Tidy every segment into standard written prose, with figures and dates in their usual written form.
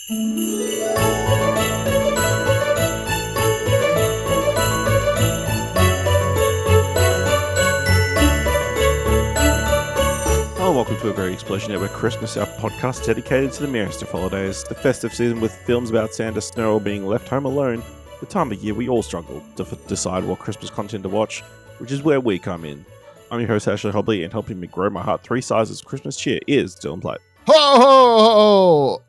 Hello, welcome to a very Explosion Network Christmas Hour podcast dedicated to the merriest of holidays, the festive season with films about Santa, snow, or being left home alone, the time of year we all struggle to decide what Christmas content to watch, which is where we come in. I'm your host, Ashley Hobley, and helping me grow my heart 3 sizes Christmas cheer is Dylan Platt. Ho ho ho!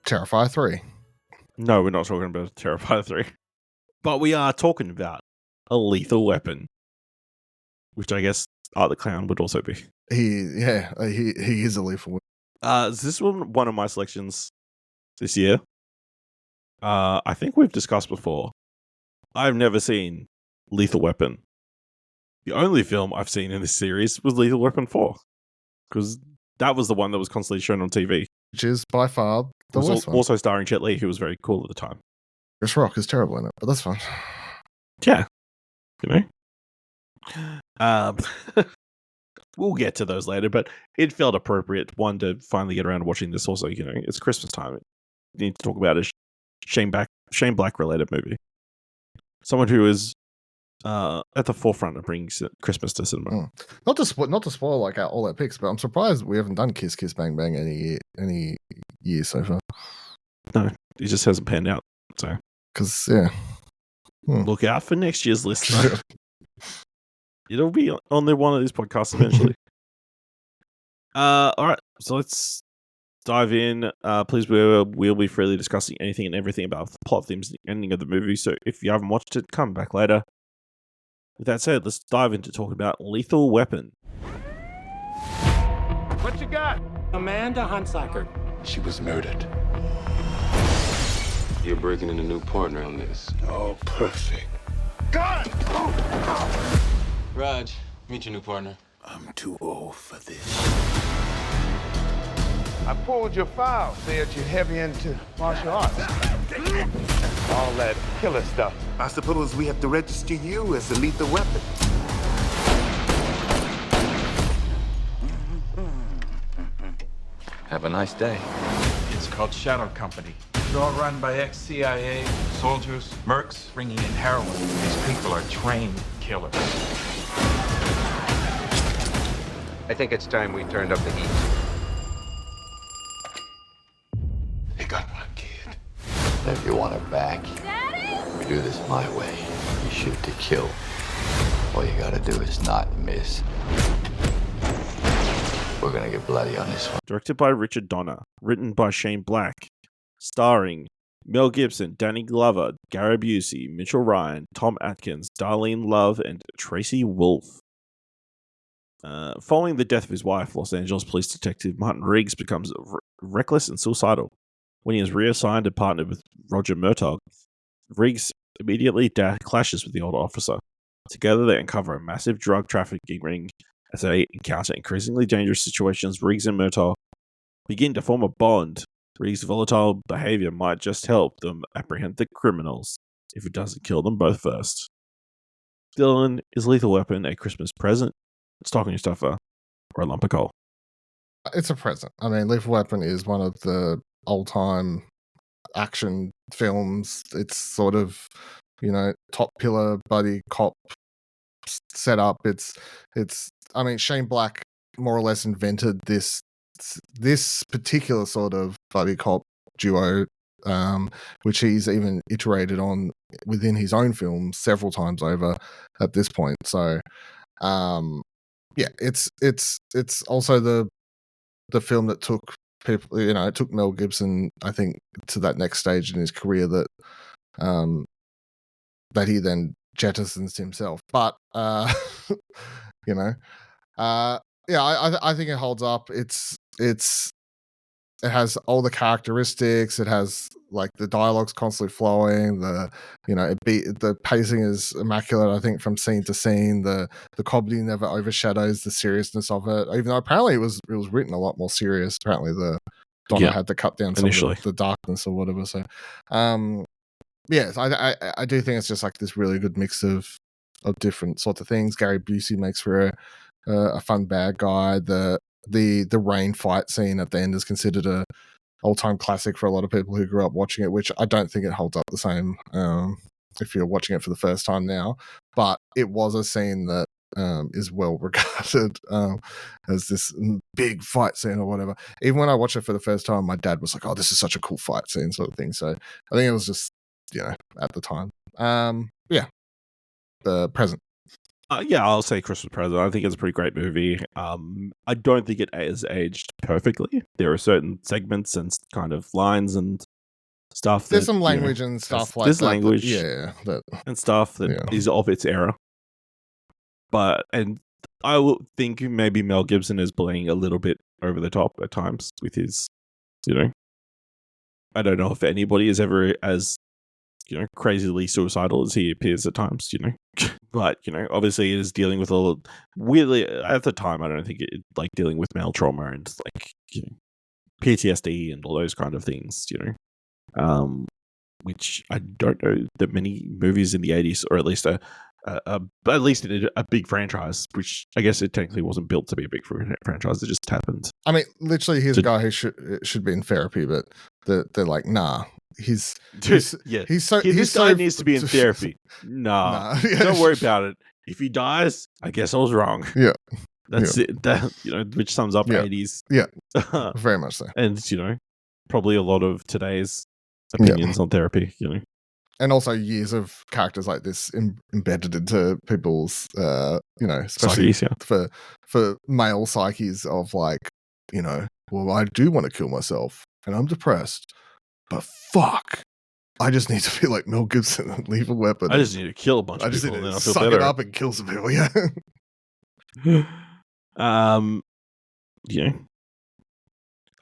Terrifier 3. No, we're not talking about Terrifier 3. But we are talking about A Lethal Weapon, which I guess Art the Clown would also be. He is a lethal weapon. Is this one of my selections this year? I think we've discussed before. I've never seen Lethal Weapon. The only film I've seen in this series was Lethal Weapon 4. Because that was the one that was constantly shown on TV. Which is by far the worst one. Also starring Jet Li, who was very cool at the time. Chris Rock is terrible in it, but that's fine. Yeah. You know? We'll get to those later, but it felt appropriate, one, to finally get around to watching this. Also, you know, it's Christmas time. You need to talk about a Shane Black related movie. Someone who is at the forefront of bringing Christmas to cinema. Not to spoil like all our picks, but I'm surprised we haven't done Kiss Kiss Bang Bang any year so far. No, it just hasn't panned out. So, because look out for next year's list. It'll be on one of these podcasts eventually. All right, so let's dive in. Please, we'll be freely discussing anything and everything about the plot, themes, and the ending of the movie. So if you haven't watched it, come back later. With that said, let's dive into talking about Lethal Weapon. What you got? Amanda Hunsaker. She was murdered. You're breaking in a new partner on this. Oh, perfect. God! Raj, meet your new partner. I'm too old for this. I pulled your file. Said you're heavy into martial arts. All that killer stuff. I suppose we have to register you as a lethal weapon. Have a nice day. It's called Shadow Company. It's all run by ex-CIA soldiers, mercs, bringing in heroin. These people are trained killers. I think it's time we turned up the heat. They got my kid. If you want it back, Daddy? we do this my way. You shoot to kill. All you gotta do is not miss. We're gonna get bloody on this one. Directed by Richard Donner, written by Shane Black, starring Mel Gibson, Danny Glover, Gary Busey, Mitchell Ryan, Tom Atkins, Darlene Love, and Tracy Wolff. Following the death of his wife, Los Angeles police detective Martin Riggs becomes reckless and suicidal. When he is reassigned and partnered with Roger Murtaugh, Riggs immediately clashes with the older officer. Together, they uncover a massive drug trafficking ring. As they encounter increasingly dangerous situations, Riggs and Murtaugh begin to form a bond. Riggs' volatile behavior might just help them apprehend the criminals, if it doesn't kill them both first. Dylan, is Lethal Weapon a Christmas present, stocking stuffer, or a lump of coal? It's a present. I mean, Lethal Weapon is one of the old-time action films. It's sort of, you know, top pillar buddy cop setup. It's. I mean, Shane Black more or less invented this particular sort of buddy cop duo, which he's even iterated on within his own films several times over at this point. So, yeah, it's also the film that took people, you know, it took Mel Gibson, I think, to that next stage in his career that he then jettisons himself. But you know, yeah, I think it holds up. It has all the characteristics. It has like the dialogue's constantly flowing. The pacing is immaculate. I think from scene to scene, the comedy never overshadows the seriousness of it. Even though apparently it was written a lot more serious. Apparently Donna had to cut down some of the darkness or whatever. So, yes, I do think it's just like this really good mix of different sorts of things. Gary Busey makes for a fun bad guy. The rain fight scene at the end is considered all-time classic for a lot of people who grew up watching it, which I don't think it holds up the same if you're watching it for the first time now. But it was a scene that is well regarded as this big fight scene or whatever. Even when I watched it for the first time, my dad was like, "Oh, this is such a cool fight scene," sort of thing. So I think it was just, at the time. The present. I'll say Christmas Present. I think it's a pretty great movie. I don't think it has aged perfectly. There are certain segments and kind of lines and stuff. There's some language and stuff like that. There's language, and stuff that is of its era. And I will think maybe Mel Gibson is playing a little bit over the top at times with his, I don't know if anybody is ever as, crazily suicidal as he appears at times, But, obviously it is dealing with weirdly, at the time, I don't think it, like, dealing with male trauma and, like, PTSD and all those kind of things, which I don't know that many movies in the 80s, or at least at least in a big franchise, which I guess it technically wasn't built to be a big franchise. It just happened. I mean, literally, he's a guy who should be in therapy, but they're like, nah. This guy needs to be in therapy. Nah. Don't worry about it. If he dies, I guess I was wrong. Yeah. That's it. Which sums up 80s. Yeah. Very much so. And, probably a lot of today's opinions on therapy, And also years of characters like this embedded into people's, especially psyches, for male psyches of like, well, I do want to kill myself and I'm depressed, but fuck, I just need to be like Mel Gibson and leave a weapon. I just need to kill a bunch of people and then I'll feel better. Suck it up and kill some people,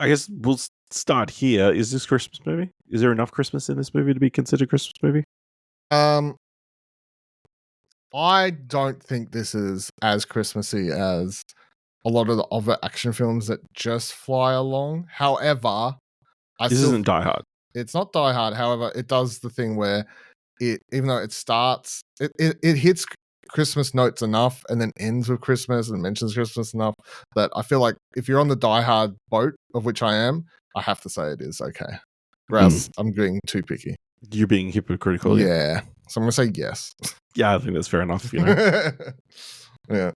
I guess we'll start here. Is this Christmas movie? Is there enough Christmas in this movie to be considered a Christmas movie? I don't think this is as Christmassy as a lot of the other action films that just fly along. However, this isn't Die Hard. It's not Die Hard. However, it does the thing where even though it starts, it hits Christmas notes enough and then ends with Christmas and mentions Christmas enough that I feel like if you're on the Die Hard boat, of which I am, I have to say it is okay. Whereas I'm being too picky. You're being hypocritical. Yeah. So I'm going to say yes. Yeah, I think that's fair enough. Yeah.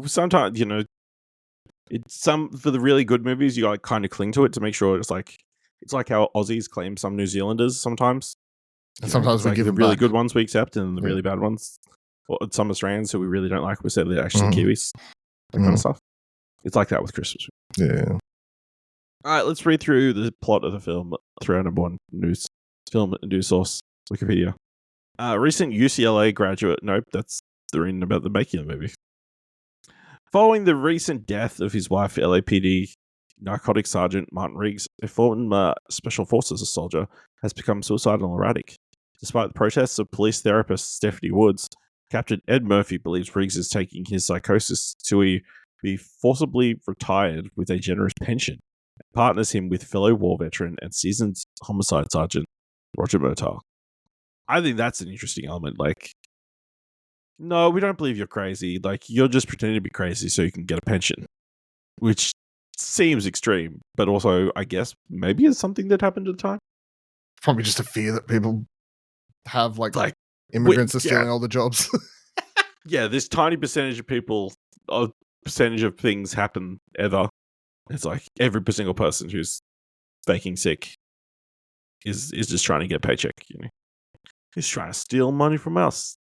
Sometimes, it's for the really good movies, you got to kind of cling to it to make sure it's like how Aussies claim some New Zealanders sometimes. And sometimes we give the them really back. good ones we accept, and the really bad ones, or some Australians who we really don't like, we say they're actually Kiwis. That kind of stuff. It's like that with Christmas. Yeah. All right, let's read through the plot of the film through our number one news source, Wikipedia. Recent UCLA graduate. Nope, that's the reading about the making of the movie. Following the recent death of his wife, LAPD narcotics sergeant Martin Riggs, a former special forces soldier, has become suicidal and erratic. Despite the protests of police therapist Stephanie Woods, Captain Ed Murphy believes Riggs is taking his psychosis to be forcibly retired with a generous pension, and partners him with fellow war veteran and seasoned homicide sergeant Roger Murtaugh. I think that's an interesting element. Like, no, we don't believe you're crazy. Like, you're just pretending to be crazy so you can get a pension, which seems extreme, but also, I guess, maybe it's something that happened at the time. Probably just a fear that people have, like immigrants are stealing all the jobs. Yeah, this tiny percentage of people, a percentage of things happen ever. It's like every single person who's faking sick is just trying to get a paycheck, He's trying to steal money from us.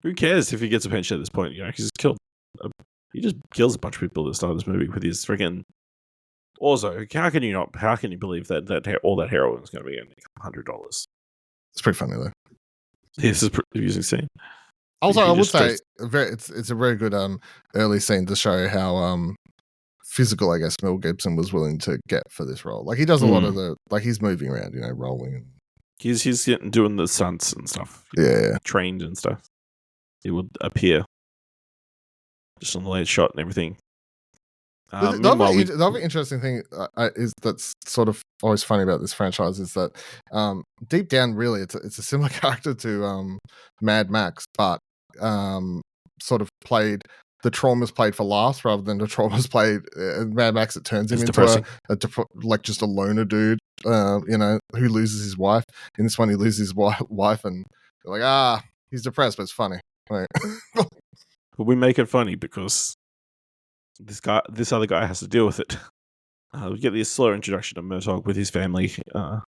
Who cares if he gets a pension at this point, because he just kills a bunch of people at the start of this movie with his freaking... Also, how can you believe that all that heroin is going to be $100? It's pretty funny, though. This is a pretty amusing scene. Also, I would say it's a very good early scene to show how physical, I guess, Mel Gibson was willing to get for this role. Like, he does a lot of he's moving around, rolling. He's doing the stunts and stuff. Yeah. Trained and stuff. It would appear just on the late shot and everything. The other interesting thing is that's sort of always funny about this franchise is that deep down, really, it's a similar character to Mad Max, but sort of the traumas played for laughs rather than the traumas played Mad Max. It turns him into like just a loner dude who loses his wife. In this one, he loses his wife, and they're like, he's depressed, but it's funny. Right. But we make it funny because this other guy has to deal with it. We get this slow introduction of Murtaugh with his family. At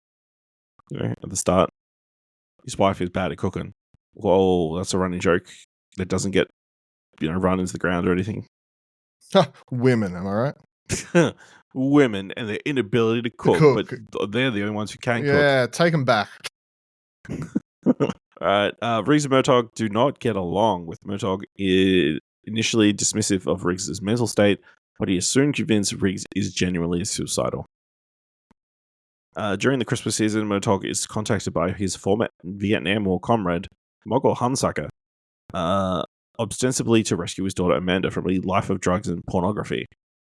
the start, his wife is bad at cooking. Whoa, that's a running joke that doesn't get run into the ground or anything. Women, am I right? Women and their inability to cook, but they're the only ones who can cook. Yeah, take them back. Alright, Riggs and Murtaugh do not get along, with Murtaugh initially dismissive of Riggs' mental state, but he is soon convinced Riggs is genuinely suicidal. During the Christmas season, Murtaugh is contacted by his former Vietnam War comrade, Mogul Hunsaker, ostensibly to rescue his daughter Amanda from a life of drugs and pornography.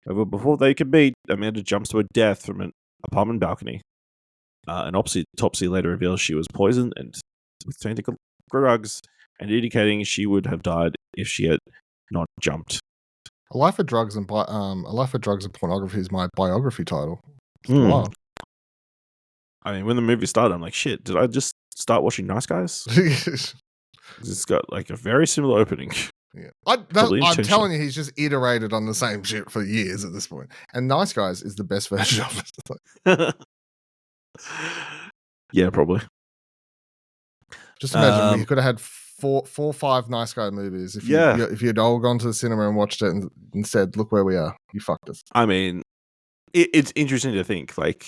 However, before they can meet, Amanda jumps to her death from an apartment balcony. An autopsy later reveals she was poisoned and with tainted drugs, and indicating she would have died if she had not jumped. A Life of Drugs and Pornography is my biography title. Wow. I mean, when the movie started, I'm like, shit, did I just start watching Nice Guys? It's got like a very similar opening. Yeah. I'm telling you, he's just iterated on the same shit for years at this point. And Nice Guys is the best version of it. Yeah, probably. Just imagine we could have had four or five Nice Guy movies if you'd all gone to the cinema and watched it and said, look where we are. You fucked us. I mean, it's interesting to think, like,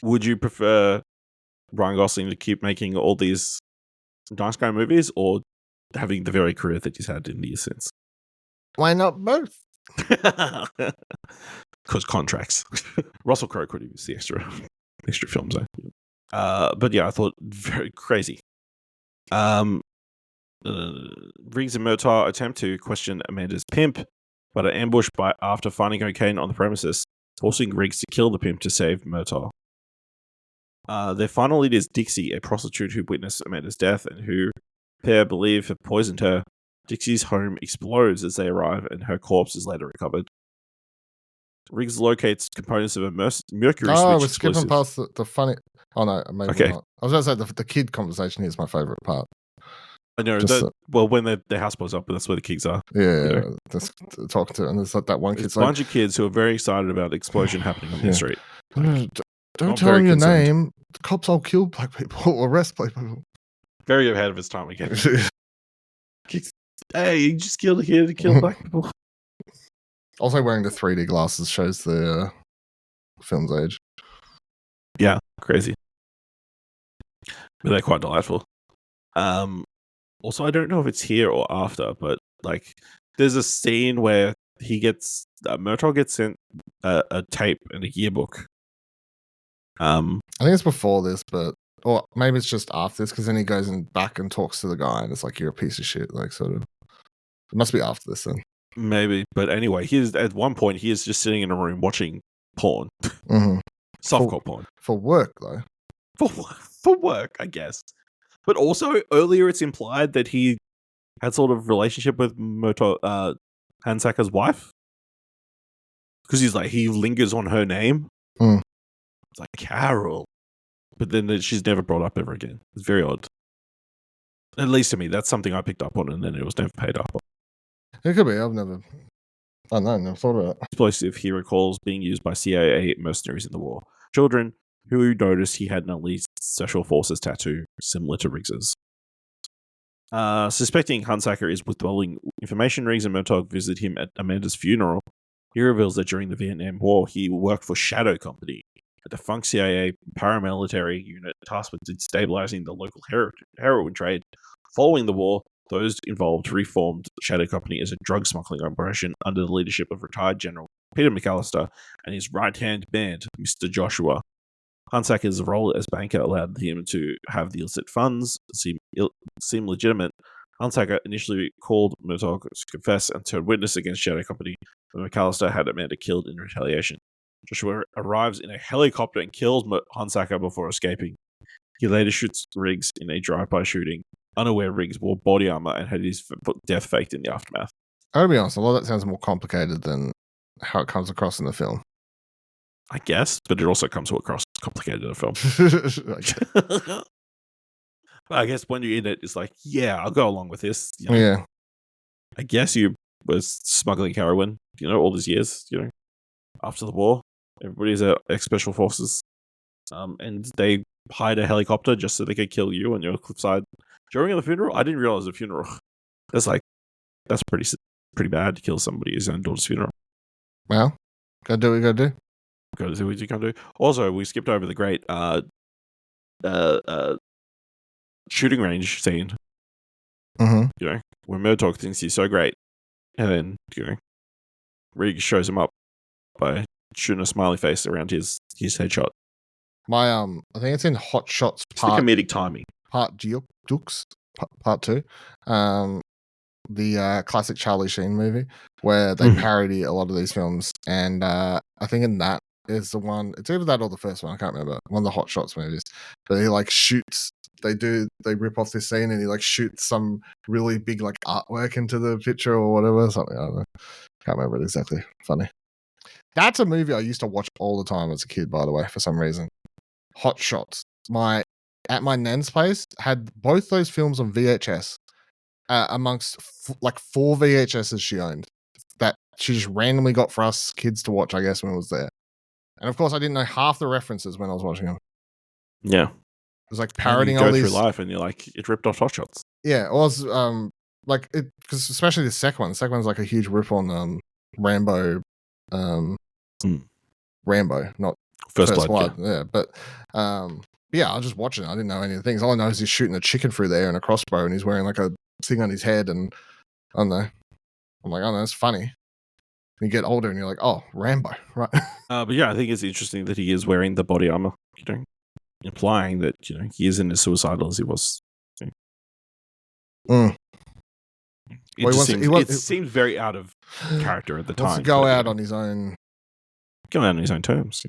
would you prefer Ryan Gosling to keep making all these Nice Guy movies, or having the very career that he's had in the years since? Why not both? Because contracts. Russell Crowe could use the extra films, but yeah, I thought very crazy. Riggs and Murtaugh attempt to question Amanda's pimp, but are ambushed after finding cocaine on the premises, forcing Riggs to kill the pimp to save Murtaugh. Their final lead is Dixie, a prostitute who witnessed Amanda's death and who pair believe have poisoned her. Dixie's home explodes as they arrive, and her corpse is later recovered. Riggs locates components of a mercury switch. We're skipping past the funny. Oh no, maybe not. I was going to say the kid conversation here is my favorite part. I know. When the house blows up, that's where the kids are. Yeah, just talking to, and there's like that one kid. It's a bunch of kids who are very excited about the explosion happening on the street. Don't tell them your name. The cops all kill black people or arrest black people. Very ahead of his time again. Hey, you just killed a kid to kill black people. Also, wearing the 3D glasses shows the film's age. Yeah, crazy. But they're quite delightful. Also, I don't know if it's here or after, but like, there's a scene where Murtaugh gets sent a tape and a yearbook. I think it's before this, or maybe it's just after this, because then he goes back and talks to the guy, and it's like, you're a piece of shit, like, sort of. It must be after this then. Maybe, but anyway, at one point he is just sitting in a room watching porn, softcore porn for work though. For work, I guess. But also earlier, it's implied that he had sort of relationship with Hunsaker's wife, because he lingers on her name. It's like Carol, but then she's never brought up ever again. It's very odd. At least to me, that's something I picked up on, and then it was never paid up on. It could be. Never thought about it. Explosive he recalls being used by CIA mercenaries in the war. Children who noticed he had an elite special forces tattoo similar to Riggs's. Suspecting Hunsaker is withholding information, Riggs and Murtaugh visit him at Amanda's funeral. He reveals that during the Vietnam War, he worked for Shadow Company, a defunct CIA paramilitary unit tasked with destabilizing the local heroin trade. Following the war, those involved reformed Shadow Company as a drug smuggling operation under the leadership of retired General Peter McAllister and his right-hand man, Mr. Joshua. Hunsaker's role as banker allowed him to have the illicit funds seem legitimate. Hunsaker initially called Murtaugh to confess and turned witness against Shadow Company, but McAllister had Amanda killed in retaliation. Joshua arrives in a helicopter and kills Hunsaker before escaping. He later shoots Riggs in a drive-by shooting. Unaware, Riggs wore body armor and had his death faked in the aftermath. I'll be honest, a lot of that sounds more complicated than how it comes across in the film. I guess, but it also comes across complicated in a film. But I guess when you're in it, it's like, yeah, I'll go along with this. You know? Yeah. I guess you was smuggling heroin, all these years, after the war. Everybody's at ex-special forces. And they hired a helicopter just so they could kill you on your cliffside during the funeral. I didn't realize the funeral. That's pretty bad to kill somebody at his own daughter's funeral. Well, gotta do what you gotta do. Gotta do what you can do. Also, we skipped over the great shooting range scene. Mm-hmm. Where Murtaugh thinks he's so great, and then Riggs shows him up by shooting a smiley face around his headshot. I think it's in Hot Shots It's the comedic timing. Part 2. The classic Charlie Sheen movie where they parody a lot of these films, and I think in that is the one. It's either that or the first one. I can't remember. One of the Hot Shots movies, but he like shoots. They rip off this scene and he like shoots some really big like artwork into the picture or whatever. Something I don't know. Can't remember it exactly. Funny. That's a movie I used to watch all the time as a kid. By the way, for some reason, Hot Shots. At my nan's place had both those films on VHS. Amongst like 4 VHSs she owned that she just randomly got for us kids to watch, I guess, when it was there. And of course, I didn't know half the references when I was watching them. Yeah. It was like parodying all all these. these. Through life and you're like, it ripped off Hot Shots. Yeah, it was like it, because especially the second one. The second one's like a huge rip on Rambo. Rambo, not First Blood. Yeah, but yeah, I was just watching it. I didn't know any of the things. All I know is he's shooting a chicken through there and a crossbow, and he's wearing like a thing on his head, and I don't know. I'm like, oh no, that's funny. You get older and you're like, oh, Rambo, right? But yeah, I think it's interesting that he is wearing the body armor, implying that he isn't as suicidal as he was. It seemed very out of character at the time. Wants to go out on his own. Go out on his own terms.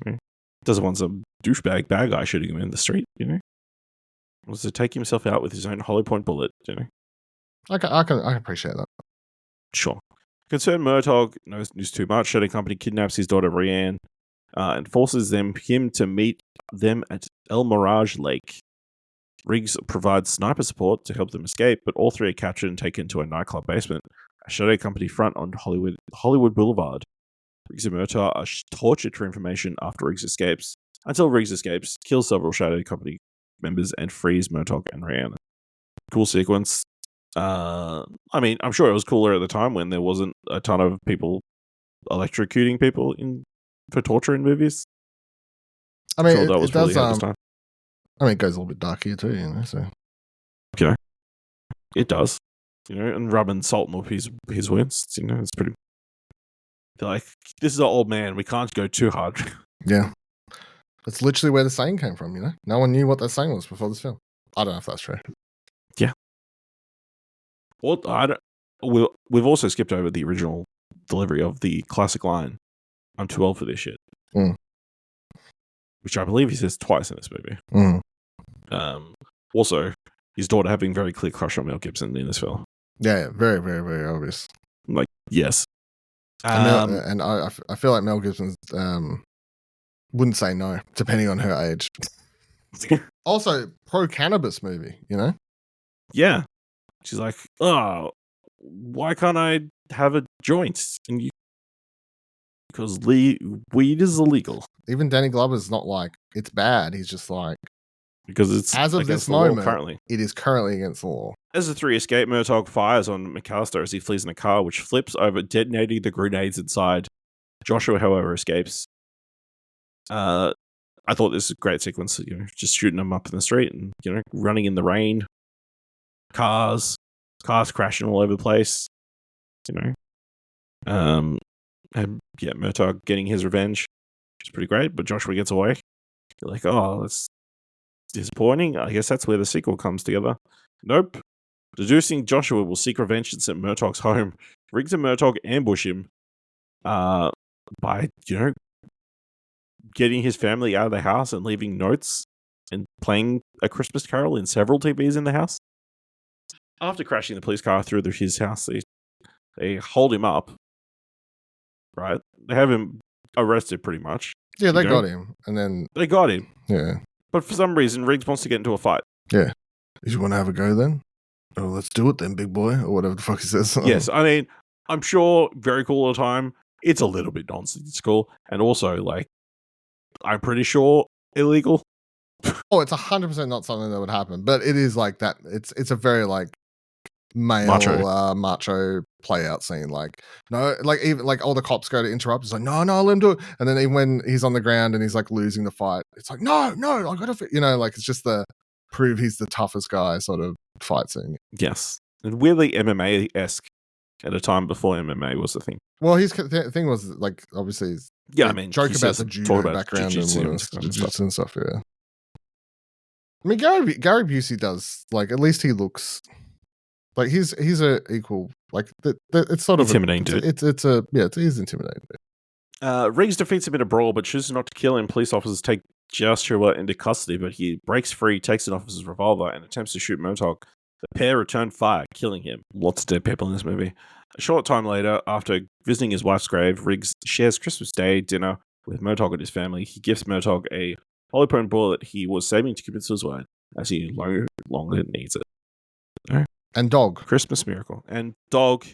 Doesn't want some douchebag bad guy shooting him in the street. Wants to take himself out with his own hollow point bullet. I can appreciate that. Sure. Concerned Murtaugh knows too much. Shadow Company kidnaps his daughter Brienne and forces him to meet them at El Mirage Lake. Riggs provides sniper support to help them escape, but all three are captured and taken to a nightclub basement, a Shadow Company front on Hollywood Boulevard. Riggs and Murtaugh are tortured for information after Riggs escapes, until Riggs escapes, kills several Shadow Company members, and frees Murtaugh and Rihanna. Cool sequence. I mean, I'm sure it was cooler at the time when there wasn't a ton of people electrocuting people for torture in movies. I mean, sure that was it does. really time. I mean, it goes a little bit dark here too, So it does. And rubbing salt up his wounds. It's pretty. They're like, this is an old man. We can't go too hard. Yeah, that's literally where the saying came from. No one knew what that saying was before this film. I don't know if that's true. Yeah. Well, we've also skipped over the original delivery of the classic line, "I'm too old for this shit," which I believe he says twice in this movie. Also, his daughter having very clear crush on Mel Gibson in this film. Yeah, very, very, very obvious. Like, yes. And I feel like Mel Gibson wouldn't say no, depending on her age. Also, pro-cannabis movie, Yeah. She's like, oh, why can't I have a joint? Because weed is illegal. Even Danny Glover's not like, it's bad. He's just like, because it's as of this moment, currently. It is currently against the law. As the three escape, Murtaugh fires on McAllister as he flees in a car, which flips over, detonating the grenades inside. Joshua, however, escapes. I thought this was a great sequence, just shooting them up in the street and, running in the rain. Cars crashing all over the place, and yeah, Murtaugh getting his revenge, which is pretty great, but Joshua gets away. You're like, oh, that's disappointing. I guess that's where the sequel comes together. Nope. Deducing Joshua will seek revenge at Murtaugh's home. Riggs and Murtaugh ambush him by, getting his family out of the house and leaving notes and playing A Christmas Carol in several TVs in the house. After crashing the police car through his house, they hold him up, right? They have him arrested pretty much. Yeah, they You know? got him. And then, They got him. yeah. But for some reason, Riggs wants to get into a fight. Yeah. You want to have a go then? Oh, let's do it then, big boy. Or whatever the fuck he says. Yes, I mean, I'm sure very cool all the time. It's a little bit nonsensical. And also, like, I'm pretty sure illegal. Oh, it's 100% not something that would happen. But it is like that. It's a very, like, male macho play out scene. Like, no, like, even like all the cops go to interrupt. It's like, no, let him do it. And then even when he's on the ground and he's like losing the fight, it's like, no, I gotta, like, it's just the prove he's the toughest guy sort of fight scene. Yes. And weirdly MMA-esque at a time before MMA was the thing. Well, his thing was like, obviously, Yeah, I mean, joke he about says- the talk judo about background jiu-jitsu and and stuff. jiu-jitsu and stuff. Yeah. I mean, Gary Busey does, like, at least he looks like he's a equal, like, it's sort of Intimidating dude. He's intimidating. Riggs defeats him in a brawl, but chooses not to kill him. Police officers take Joshua into custody, but he breaks free, takes an officer's revolver, and attempts to shoot Murtaugh. The pair return fire, killing him. Lots of dead people in this movie. A short time later, after visiting his wife's grave, Riggs shares Christmas Day dinner with Murtaugh and his family. He gives Murtaugh a polyprone bullet he was saving to commit suicide, as he no longer needs it. And dog. Christmas miracle. And dog,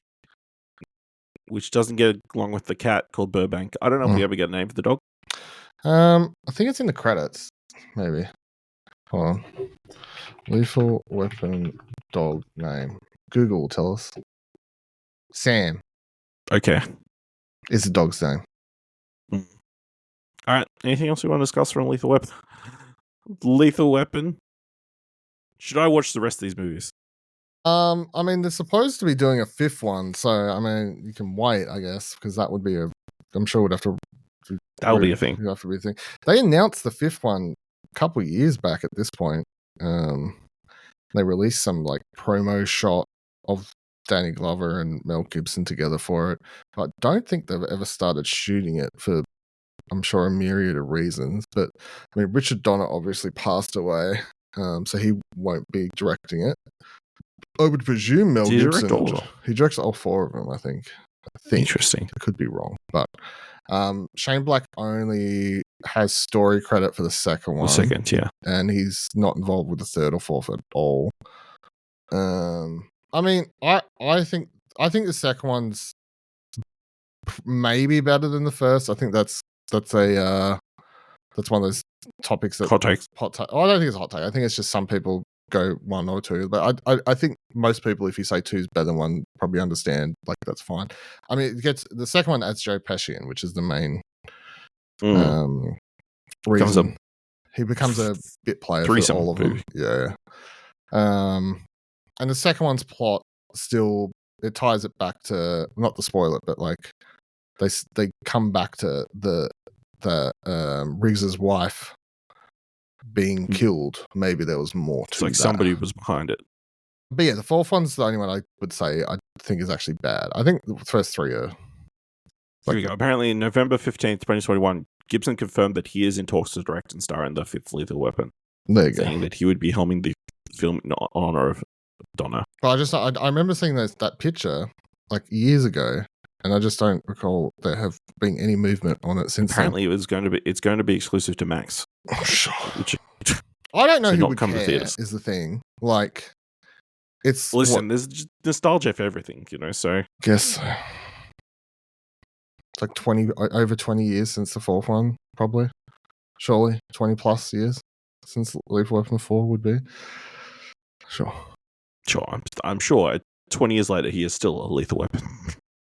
which doesn't get along with the cat called Burbank. I don't know if we ever get a name for the dog. I think it's in the credits, maybe. Hold on. Lethal Weapon dog name. Google will tell us. Sam Okay. is the dog's name. All right. Anything else we want to discuss from Lethal Weapon? Lethal Weapon. Should I watch the rest of these movies? I mean, they're supposed to be doing a fifth one, so I mean, you can wait, I guess, because that would be I'm sure we'd have to. That'll be a thing. It'd have to be a thing. They announced the fifth one a couple of years back at this point. They released some like promo shot of Danny Glover and Mel Gibson together for it. But I don't think they've ever started shooting it for, I'm sure, a myriad of reasons. But I mean, Richard Donner obviously passed away, so he won't be directing it. I would presume Mel Gibson. He directs all four of them, I think. Interesting. I could be wrong, but Shane Black only has story credit for the second one. The second, yeah. And he's not involved with the third or fourth at all. I mean, I think the second one's maybe better than the first. I think that's one of those topics that Hot takes. I don't think it's a hot take. I think it's just some people go one or two, but I think most people, if you say two is better than one, probably understand, like, that's fine. I mean, the second one adds Joe Pesci in, which is the main reason. He becomes a bit player for all of them. Yeah. And the second one's plot still, it ties it back to, not to spoil it, but like they come back to the Riggs's wife being killed. Maybe there was more to It's like that. somebody was behind it. But yeah, the fourth one's the only one I would say I think is actually bad. I think the first three are. Here we go. Apparently, November 15th, 2021, Gibson confirmed that he is in talks to direct and star in the fifth Lethal Weapon. There you saying go. that he would be helming the film in honor of Donner. But I remember seeing that picture like years ago, and I just don't recall there have been any movement on it since. Apparently, it's going to be exclusive to Max. Oh, sure. Which, I don't know so who not would come to care. theaters. Is the thing, like, it's listen. There's just nostalgia for everything, you know. So guess so. It's like over 20 years since the fourth one, probably. Surely 20 plus years since Lethal Weapon 4 would be. Sure. I'm sure 20 years later he is still a Lethal Weapon.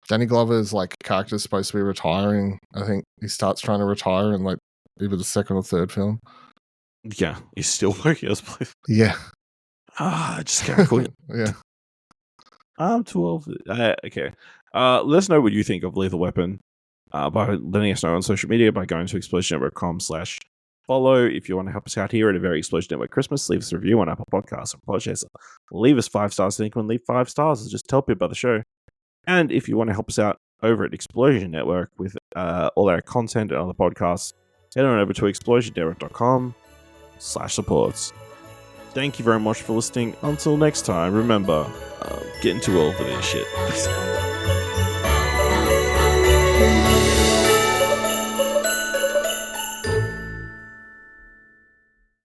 Danny Glover's like character is supposed to be retiring. I think he starts trying to retire in like either the second or third film. Yeah, he's still working as police. Yeah. I just can't quit. Yeah. I'm too old. Okay. Let us know what you think of Lethal Weapon by letting us know on social media by going to explosionnetwork.com/follow. If you want to help us out here at a very Explosion Network Christmas, leave us a review on Apple Podcasts or Podchaser. Leave us 5 stars. I think when leave 5 stars is just tell people about the show. And if you want to help us out over at Explosion Network with all our content and other podcasts, head on over to explosionnetwork.com/supports. Thank you very much for listening. Until next time, remember, getting too old for this shit.